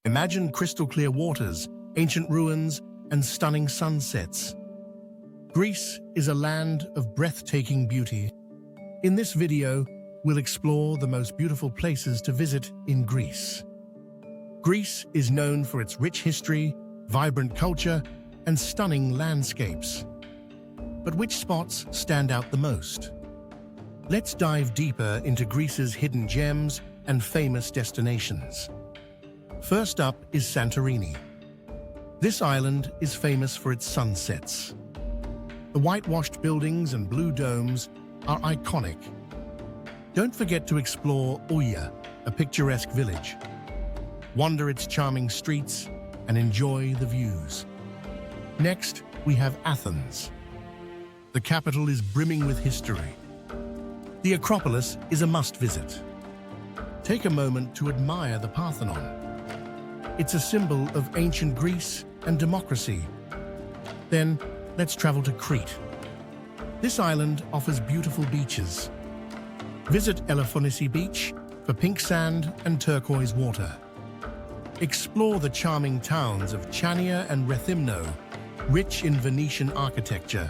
Imagine crystal-clear waters, ancient ruins, and stunning sunsets. Greece is a land of breathtaking beauty. In this video, we'll explore the most beautiful places to visit in Greece. Greece is known for its rich history, vibrant culture, and stunning landscapes. But which spots stand out the most? Let's dive deeper into Greece's hidden gems and famous destinations. First up is Santorini. This island is famous for its sunsets. The whitewashed buildings and blue domes are iconic. Don't forget to explore Oia, a picturesque village. Wander its charming streets and enjoy the views. Next, we have Athens. The capital is brimming with history. The Acropolis is a must-visit. Take a moment to admire the Parthenon. It's a symbol of ancient Greece and democracy. Then, let's travel to Crete. This island offers beautiful beaches. Visit Elefsonisi Beach for pink sand and turquoise water. Explore the charming towns of Chania and Rethymno, rich in Venetian architecture.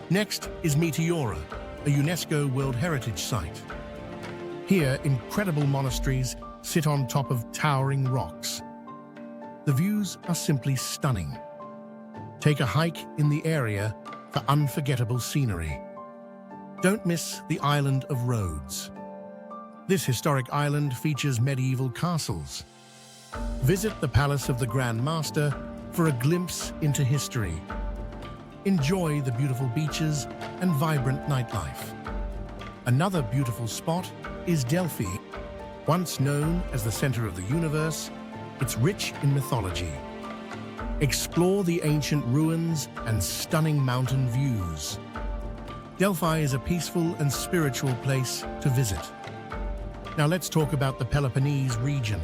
Next is Meteora, a UNESCO World Heritage Site. Here, incredible monasteries sit on top of towering rocks. The views are simply stunning. Take a hike in the area for unforgettable scenery. Don't miss the island of Rhodes. This historic island features medieval castles. Visit the Palace of the Grand Master for a glimpse into history. Enjoy the beautiful beaches and vibrant nightlife. Another beautiful spot is Delphi. Once known as the center of the universe, it's rich in mythology. Explore the ancient ruins and stunning mountain views. Delphi is a peaceful and spiritual place to visit. Now let's talk about the Peloponnese region.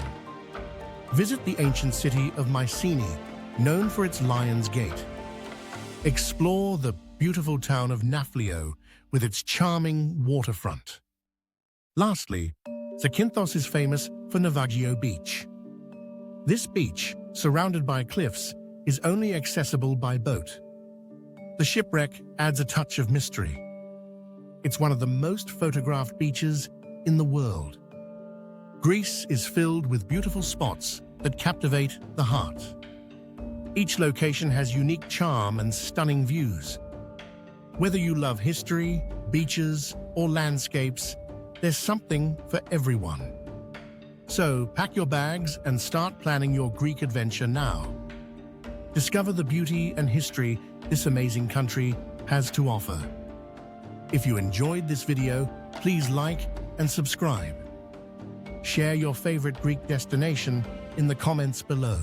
Visit the ancient city of Mycenae, known for its Lion's Gate. Explore the beautiful town of Nafplio with its charming waterfront. Lastly, Zakynthos is famous for Navaggio Beach. This beach, surrounded by cliffs, is only accessible by boat. The shipwreck adds a touch of mystery. It's one of the most photographed beaches in the world. Greece is filled with beautiful spots that captivate the heart. Each location has unique charm and stunning views. Whether you love history, beaches, or landscapes, there's something for everyone. So pack your bags and start planning your Greek adventure now. Discover the beauty and history this amazing country has to offer. If you enjoyed this video, please like and subscribe. Share your favorite Greek destination in the comments below.